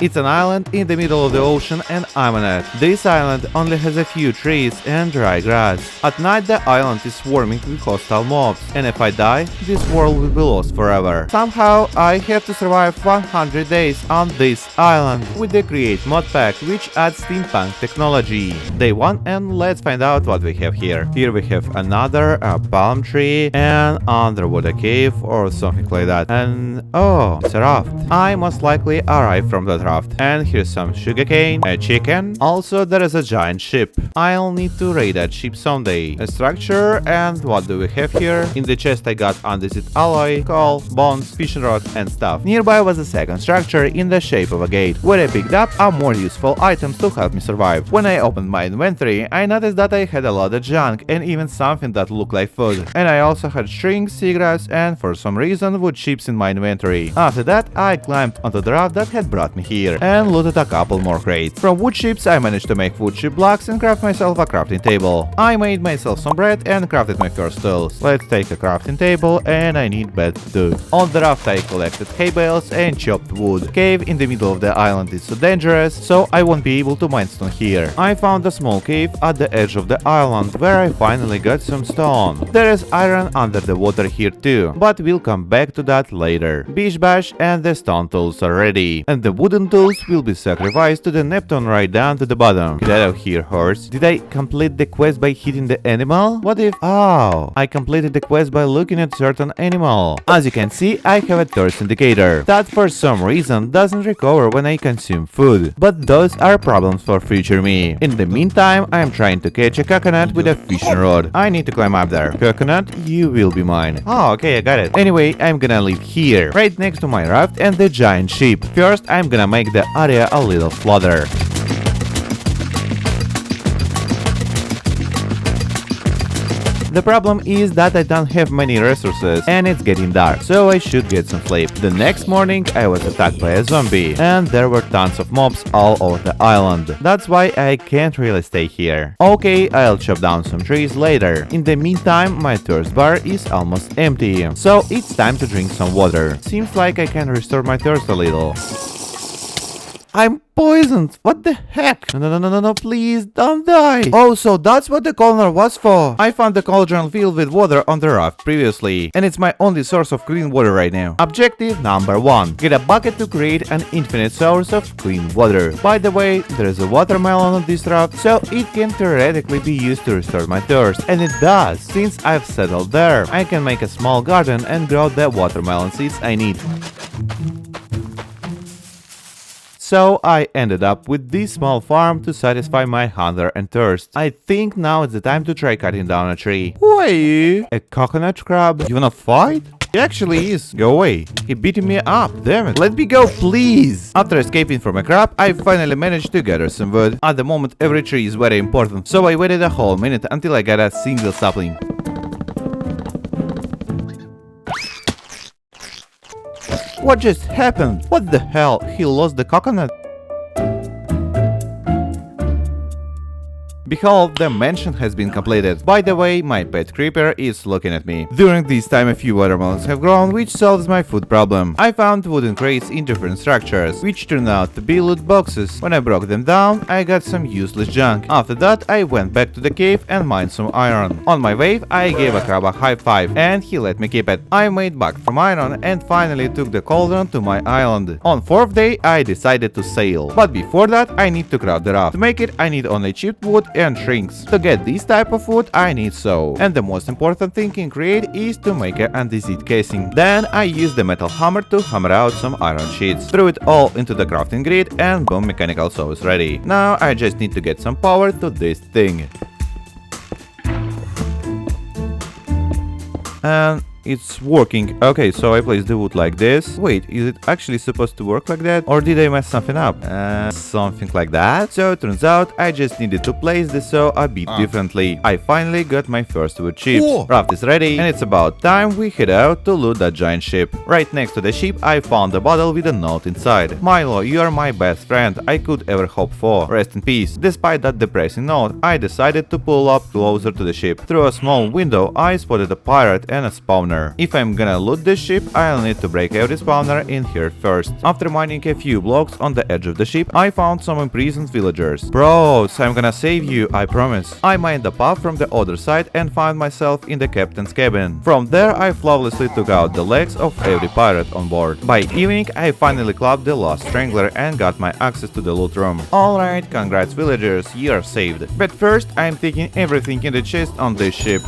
It's an island in the middle of the ocean and I'm on it. This island only has a few trees and dry grass. At night the island is swarming with hostile mobs, and if I die, this world will be lost forever. Somehow I have to survive 100 days on this island with the Create Modpack, which adds steampunk technology. Day 1, and let's find out what we have here. Here we have another palm tree, an underwater cave or something like that. And oh, it's a raft. I most likely arrived from that raft. And here's some sugarcane, a chicken. Also there is a giant ship. I'll need to raid that ship someday. A structure, and what do we have here? In the chest I got andesite alloy, coal, bones, fishing rod and stuff. Nearby was a second structure in the shape of a gate, where I picked up are more useful items to help me survive. When I opened my inventory, I noticed that I had a lot of junk and even something that looked like food. And I also had strings, seagrass and for some reason wood chips in my inventory. After that I climbed onto the raft that had brought me here and looted a couple more crates. From wood chips I managed to make wood chip blocks and craft myself a crafting table. I made myself some bread and crafted my first tools. Let's take a crafting table, and I need bed too. On the raft I collected hay bales and chopped wood. Cave in the middle of the island is so dangerous, so I won't be able to mine stone here. I found a small cave at the edge of the island where I finally got some stone. There is iron under the water here too, but we'll come back to that later. Bish bash, and the stone tools are ready, and the wooden tools will be sacrificed to the Neptune right down to the bottom. Get out of here, horse. Did I complete the quest by hitting the animal? What if... Oh, I completed the quest by looking at certain animal. As you can see, I have a thirst indicator that for some reason doesn't recover when I consume food, but those are problems for future me. In the meantime, I am trying to catch a coconut with a fishing rod. I need to climb up there. Coconut, you will be mine. Oh, okay, I got it. Anyway, I'm gonna live here, right next to my raft and the giant ship. First, I'm gonna make the area a little flatter. The problem is that I don't have many resources and it's getting dark, so I should get some sleep. The next morning I was attacked by a zombie and there were tons of mobs all over the island. That's why I can't really stay here. Okay, I'll chop down some trees later. In the meantime, my thirst bar is almost empty, so it's time to drink some water. Seems like I can restore my thirst a little. I'm poisoned! What the heck? No, please don't die! Oh, so that's what the cauldron was for! I found the cauldron filled with water on the raft previously, and it's my only source of clean water right now. Objective number 1. Get a bucket to create an infinite source of clean water. By the way, there is a watermelon on this raft, so it can theoretically be used to restore my thirst. And it does! Since I've settled there, I can make a small garden and grow the watermelon seeds I need. So I ended up with this small farm to satisfy my hunger and thirst. I think now is the time to try cutting down a tree. Who are you? A coconut crab? You wanna fight? He actually is. Go away. He beating me up. Damn it. Let me go, please. After escaping from a crab, I finally managed to gather some wood. At the moment, every tree is very important, so I waited a whole minute until I got a single sapling. What just happened? What the hell? He lost the coconut? Behold, the mansion has been completed. By the way, my pet creeper is looking at me. During this time a few watermelons have grown, which solves my food problem. I found wooden crates in different structures, which turned out to be loot boxes. When I broke them down, I got some useless junk. After that, I went back to the cave and mined some iron. On my way, I gave a crab a high five, and he let me keep it. I made back from iron and finally took the cauldron to my island. On 4th day, I decided to sail. But before that, I need to craft the raft. To make it, I need only chipped wood and shrinks. To get this type of wood, I need saw. And the most important thing in Create is to make an andesite casing. Then I use the metal hammer to hammer out some iron sheets. Threw it all into the crafting grid and boom, mechanical saw is ready. Now I just need to get some power to this thing. And it's working. Okay, so I place the wood like this. Wait, is it actually supposed to work like that? Or did I mess something up? Something like that. So it turns out I just needed to place the saw a bit differently. I finally got my first wood chips. Raft is ready, and it's about time we head out to loot that giant ship. Right next to the ship I found a bottle with a note inside. Milo, you are my best friend I could ever hope for. Rest in peace. Despite that depressing note, I decided to pull up closer to the ship. Through a small window I spotted a pirate and a spawner. spawner. If I'm gonna loot this ship, I'll need to break every spawner in here first. After mining a few blocks on the edge of the ship, I found some imprisoned villagers. Bros, I'm gonna save you, I promise. I mined the path from the other side and found myself in the captain's cabin. From there, I flawlessly took out the legs of every pirate on board. By evening, I finally clubbed the last strangler and got my access to the loot room. Alright, congrats villagers, you're saved. But first, I'm taking everything in the chest on this ship.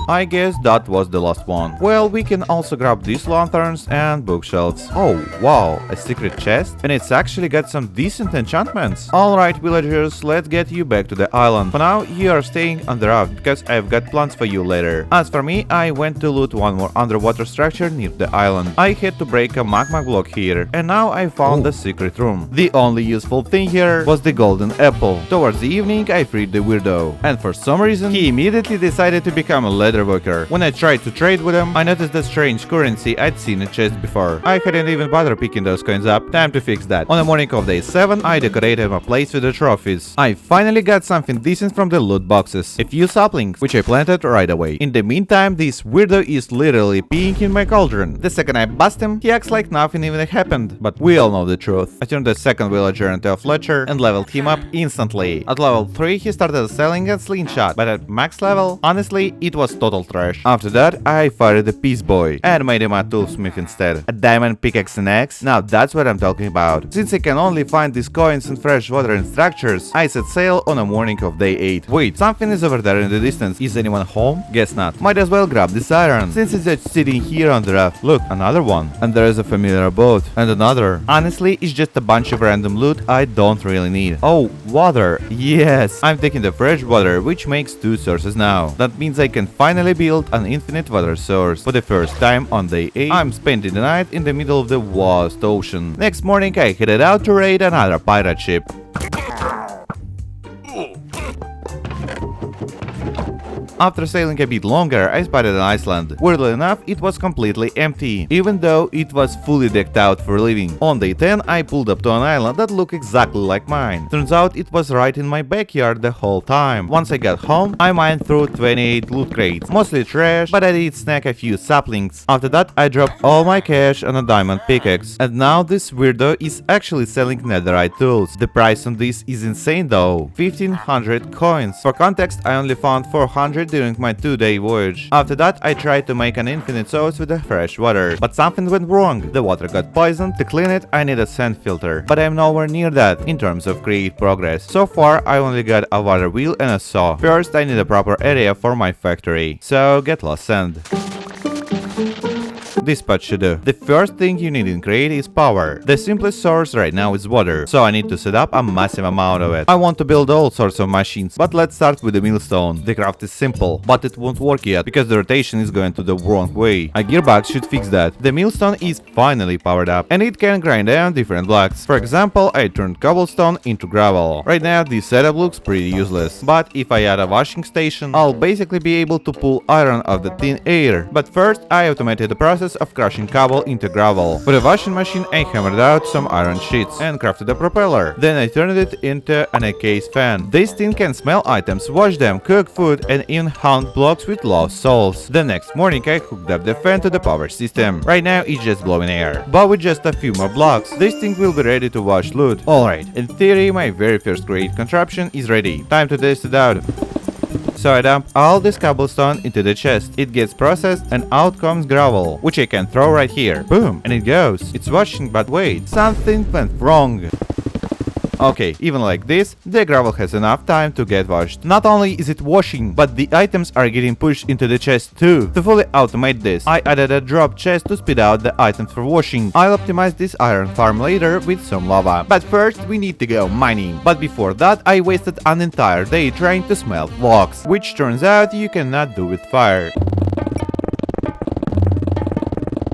I guess that was the last one. Well, we can also grab these lanterns and bookshelves. Oh, wow, a secret chest? And it's actually got some decent enchantments. Alright, villagers, let's get you back to the island. For now, you are staying on the raft because I've got plans for you later. As for me, I went to loot one more underwater structure near the island. I had to break a magma block here, and now I found the secret room. The only useful thing here was the golden apple. Towards the evening, I freed the weirdo, and for some reason, he immediately decided to become a leather worker. When I tried to trade with him, I noticed the strange currency I'd seen in chests before. I hadn't even bothered picking those coins up. Time to fix that. On the morning of day 7, I decorated my place with the trophies. I finally got something decent from the loot boxes. A few saplings, which I planted right away. In the meantime, this weirdo is literally peeing in my cauldron. The second I bust him, he acts like nothing even happened. But we all know the truth. I turned the second villager into a Fletcher and leveled him up instantly. At level 3, he started selling a slingshot, but at max level, honestly, it was total trash. After that, I fired the Peace Boy and made him a toolsmith instead. A diamond pickaxe and axe? Now that's what I'm talking about. Since I can only find these coins in fresh water and structures, I set sail on the morning of day 8. Wait, something is over there in the distance. Is anyone home? Guess not. Might as well grab this iron, since it's just sitting here on the raft. Look, another one. And there is a familiar boat. And another. Honestly, it's just a bunch of random loot I don't really need. Oh, water. Yes. I'm taking the fresh water, which makes 2 sources now. That means I can finally build an infinite water source. For the first time on day 8, I'm spending the night in the middle of the vast ocean. Next morning, I headed out to raid another pirate ship. After sailing a bit longer, I spotted an island. Weirdly enough, it was completely empty, even though it was fully decked out for living. On day 10, I pulled up to an island that looked exactly like mine. Turns out it was right in my backyard the whole time. Once I got home, I mined through 28 loot crates, mostly trash, but I did snag a few saplings. After that, I dropped all my cash on a diamond pickaxe. And now this weirdo is actually selling netherite tools. The price on this is insane though. 1500 coins. For context, I only found 400 during my 2-day voyage. After that, I tried to make an infinite source with the fresh water, but something went wrong. The water got poisoned. To clean it, I need a sand filter, but I'm nowhere near that in terms of create progress. So far, I only got a water wheel and a saw. First, I need a proper area for my factory, so get lost sand. This part should do. The first thing you need in Create is power. The simplest source right now is water, so I need to set up a massive amount of it. I want to build all sorts of machines, but let's start with the millstone. The craft is simple, but it won't work yet because the rotation is going to the wrong way. A gearbox should fix that. The millstone is finally powered up, and it can grind down different blocks. For example, I turned cobblestone into gravel. Right now, this setup looks pretty useless, but if I add a washing station, I'll basically be able to pull iron out of the thin air. But first, I automated the process of crushing cobble into gravel. For the washing machine, I hammered out some iron sheets and crafted a propeller. Then I turned it into an encased fan. This thing can smell items, wash them, cook food, and even hunt blocks with lost souls. The next morning, I hooked up the fan to the power system. Right now, it's just blowing air. But with just a few more blocks, this thing will be ready to wash loot. Alright, in theory, my very first great contraption is ready. Time to test it out. So I dump all this cobblestone into the chest. It gets processed and out comes gravel, which I can throw right here. Boom, and it goes. It's washing, but wait, something went wrong. Okay, even like this, the gravel has enough time to get washed. Not only is it washing, but the items are getting pushed into the chest too. To fully automate this, I added a drop chest to speed out the items for washing. I'll optimize this iron farm later with some lava. But first, we need to go mining. But before that, I wasted an entire day trying to smelt blocks, which turns out you cannot do with fire.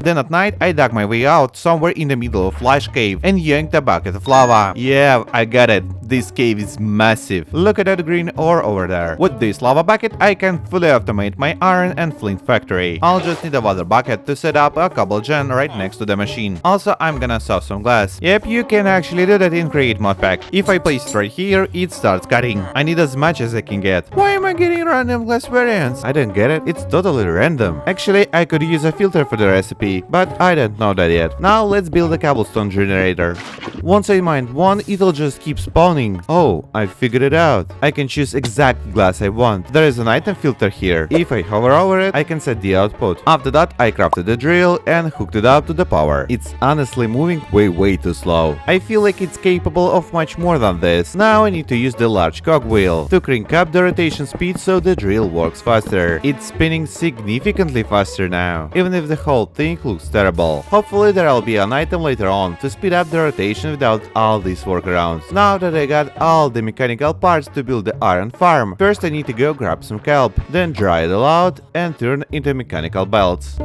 Then at night, I dug my way out somewhere in the middle of Flash Cave and yanked a bucket of lava. Yeah, I got it. This cave is massive. Look at that green ore over there. With this lava bucket, I can fully automate my iron and flint factory. I'll just need a water bucket to set up a cobble gen right next to the machine. Also, I'm gonna saw some glass. Yep, you can actually do that in Create Modpack. If I place it right here, it starts cutting. I need as much as I can get. Why am I getting random glass variants? I don't get it. It's totally random. Actually, I could use a filter for the recipe, but I don't know that yet. Now let's build a cobblestone generator. Once I mine one, it'll just keep spawning. Oh, I figured it out. I can choose exact glass I want. There is an item filter here. If I hover over it, I can set the output. After that, I crafted the drill and hooked it up to the power. It's honestly moving way too slow. I feel like it's capable of much more than this. Now I need to use the large cogwheel to crank up the rotation speed so the drill works faster. It's spinning significantly faster now, even if the whole thing looks terrible. Hopefully there'll be an item later on to speed up the rotation without all these workarounds. Now that I got all the mechanical parts to build the iron farm, first I need to go grab some kelp, then dry it all out and turn into mechanical belts.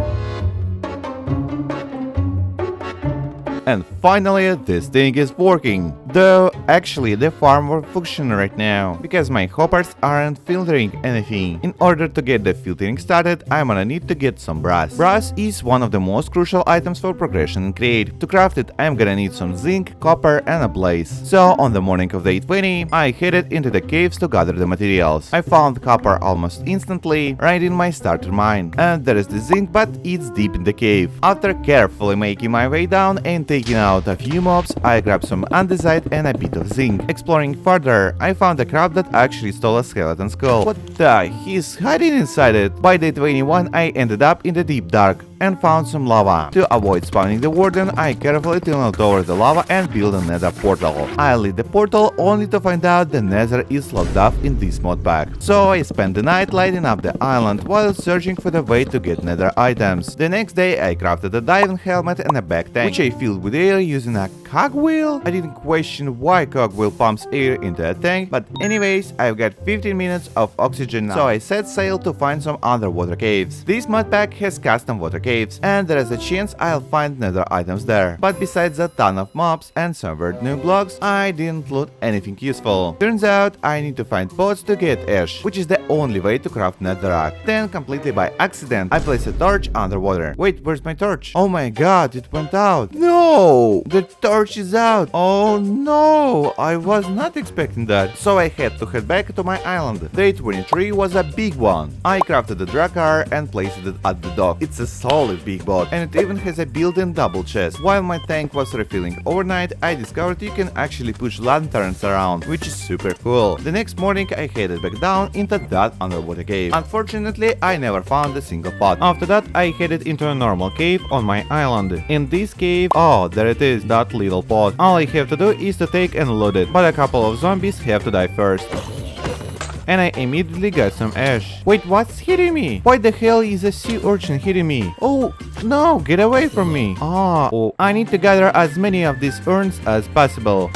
And finally, this thing is working. Though, actually, the farm won't function right now, because my hoppers aren't filtering anything. In order to get the filtering started, I'm gonna need to get some brass. Brass is one of the most crucial items for progression in Create. To craft it, I'm gonna need some zinc, copper, and a blaze. So, on the morning of day 20, I headed into the caves to gather the materials. I found copper almost instantly, right in my starter mine. And there is the zinc, but it's deep in the cave. After carefully making my way down and taking out a few mobs, I grabbed some andesite and a bit of zinc. Exploring further, I found a crab that actually stole a skeleton skull. What the? He's hiding inside it. By day 21, I ended up in the deep dark and found some lava. To avoid spawning the warden, I carefully tunneled over the lava and built a nether portal. I lit the portal only to find out the nether is locked off in this mod pack. So I spent the night lighting up the island while searching for the way to get nether items. The next day I crafted a diving helmet and a back tank, which I filled with air using a cogwheel. I didn't question why cogwheel pumps air into a tank, but anyways, I've got 15 minutes of oxygen now. So I set sail to find some underwater caves. This mod pack has custom water caves, and there is a chance I'll find nether items there. But besides a ton of mobs and some weird new blocks, I didn't loot anything useful. Turns out I need to find pots to get ash, which is the only way to craft netherrack. Then, completely by accident, I placed a torch underwater. Wait, where's my torch? Oh my god, it went out. No! The torch is out. Oh no! I was not expecting that. So I had to head back to my island. Day 23 was a big one. I crafted a drag car and placed it at the dock. It's a solid big boat, and it even has a built-in double chest. While my tank was refilling overnight, I discovered you can actually push lanterns around, which is super cool. The next morning I headed back down into that underwater cave. Unfortunately, I never found a single pot. After that, I headed into a normal cave on my island. In this cave, oh, there it is, that little pot. All I have to do is to take and loot it, but a couple of zombies have to die first. And I immediately got some ash. Wait, what's hitting me? Why the hell is a sea urchin hitting me? Oh, no, get away from me. Oh, I need to gather as many of these urns as possible.